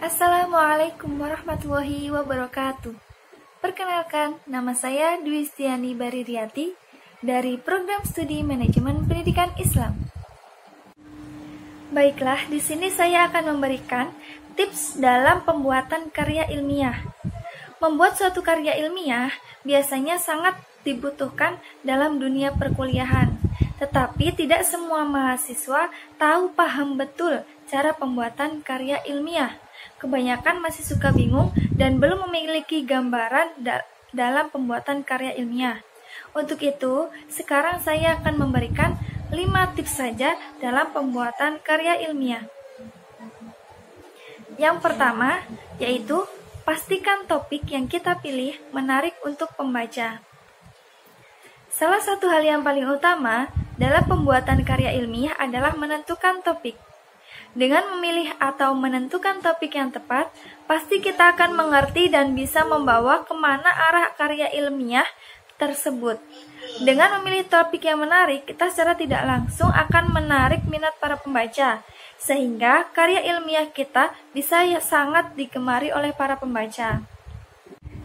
Assalamualaikum warahmatullahi wabarakatuh. Perkenalkan, nama saya Dwi Stiani Baririyati dari Program Studi Manajemen Pendidikan Islam. Baiklah, di sini saya akan memberikan tips dalam pembuatan karya ilmiah. Membuat suatu karya ilmiah biasanya sangat dibutuhkan dalam dunia perkuliahan, tetapi tidak semua mahasiswa paham betul cara pembuatan karya ilmiah. Kebanyakan masih suka bingung dan belum memiliki gambaran dalam pembuatan karya ilmiah. Untuk itu, sekarang saya akan memberikan 5 tips saja dalam pembuatan karya ilmiah. Yang pertama, yaitu pastikan topik yang kita pilih menarik untuk pembaca. Salah satu hal yang paling utama dalam pembuatan karya ilmiah adalah menentukan topik. Dengan memilih atau menentukan topik yang tepat, pasti kita akan mengerti dan bisa membawa kemana arah karya ilmiah tersebut. Dengan memilih topik yang menarik, kita secara tidak langsung akan menarik minat para pembaca, sehingga karya ilmiah kita bisa sangat digemari oleh para pembaca.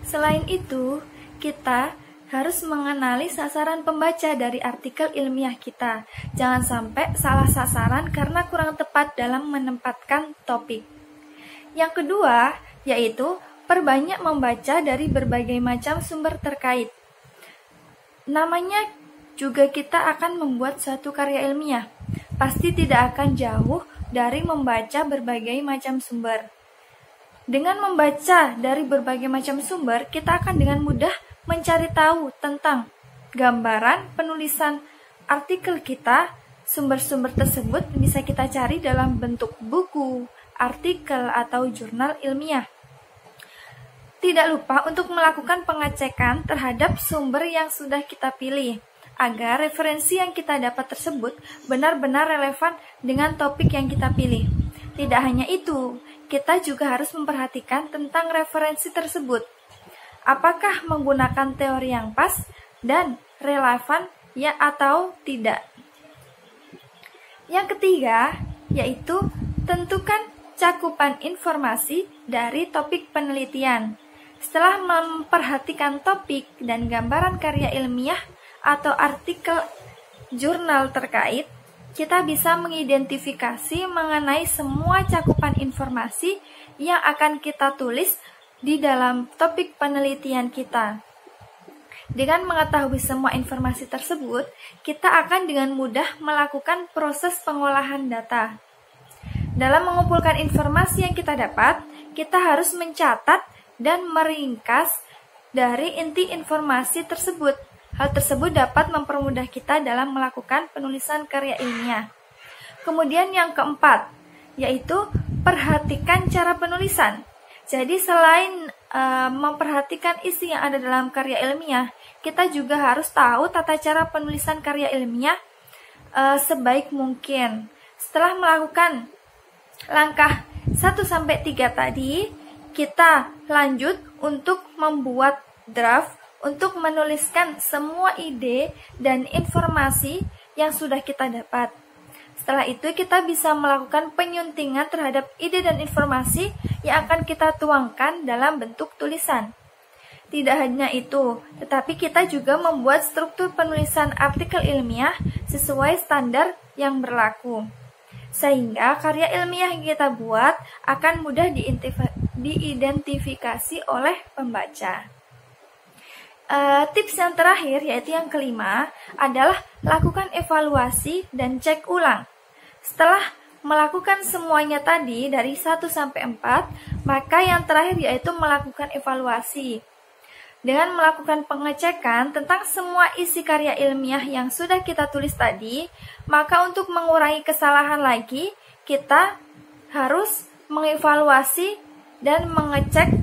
Selain itu, kita harus mengenali sasaran pembaca dari artikel ilmiah kita. Jangan sampai salah sasaran karena kurang tepat dalam menempatkan topik. Yang kedua, yaitu perbanyak membaca dari berbagai macam sumber terkait. Namanya juga kita akan membuat suatu karya ilmiah. Pasti tidak akan jauh dari membaca berbagai macam sumber. Dengan membaca dari berbagai macam sumber, kita akan dengan mudah mencari tahu tentang gambaran penulisan artikel kita. Sumber-sumber tersebut bisa kita cari dalam bentuk buku, artikel, atau jurnal ilmiah. Tidak lupa untuk melakukan pengecekan terhadap sumber yang sudah kita pilih, agar referensi yang kita dapat tersebut benar-benar relevan dengan topik yang kita pilih. Tidak hanya itu, kita juga harus memperhatikan tentang referensi tersebut. Apakah menggunakan teori yang pas dan relevan ya atau tidak. Yang ketiga, yaitu tentukan cakupan informasi dari topik penelitian. Setelah memperhatikan topik dan gambaran karya ilmiah atau artikel jurnal terkait, kita bisa mengidentifikasi mengenai semua cakupan informasi yang akan kita tulis di dalam topik penelitian kita. Dengan mengetahui semua informasi tersebut, kita akan dengan mudah melakukan proses pengolahan data. Dalam mengumpulkan informasi yang kita dapat, kita harus mencatat dan meringkas dari inti informasi tersebut. Hal tersebut dapat mempermudah kita dalam melakukan penulisan karya ilmiah. Kemudian yang keempat, yaitu perhatikan cara penulisan. Jadi selain memperhatikan isi yang ada dalam karya ilmiah, kita juga harus tahu tata cara penulisan karya ilmiah sebaik mungkin. Setelah melakukan langkah 1-3 tadi, kita lanjut untuk membuat draft untuk menuliskan semua ide dan informasi yang sudah kita dapat. Setelah itu kita bisa melakukan penyuntingan terhadap ide dan informasi yang akan kita tuangkan dalam bentuk tulisan. Tidak hanya itu, tetapi kita juga membuat struktur penulisan artikel ilmiah sesuai standar yang berlaku. Sehingga karya ilmiah yang kita buat akan mudah diidentifikasi oleh pembaca. Tips yang terakhir, yaitu yang kelima, adalah lakukan evaluasi dan cek ulang. Setelah melakukan semuanya tadi dari 1-4, maka yang terakhir yaitu melakukan evaluasi. Dengan melakukan pengecekan tentang semua isi karya ilmiah yang sudah kita tulis tadi, maka untuk mengurangi kesalahan lagi, kita harus mengevaluasi dan mengecek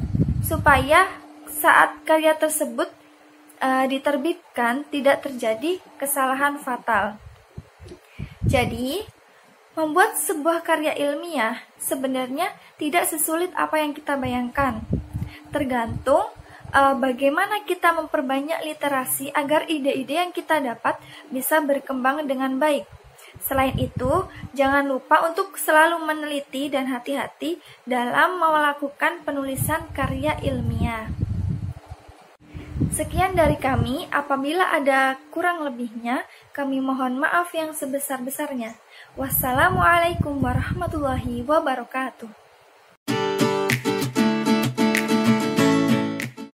supaya saat karya tersebut diterbitkan tidak terjadi kesalahan fatal. Jadi, membuat sebuah karya ilmiah sebenarnya tidak sesulit apa yang kita bayangkan. Tergantung bagaimana kita memperbanyak literasi agar ide-ide yang kita dapat bisa berkembang dengan baik. Selain itu, jangan lupa untuk selalu meneliti dan hati-hati dalam melakukan penulisan karya ilmiah. Sekian dari kami, apabila ada kurang lebihnya, kami mohon maaf yang sebesar-besarnya. Wassalamualaikum warahmatullahi wabarakatuh.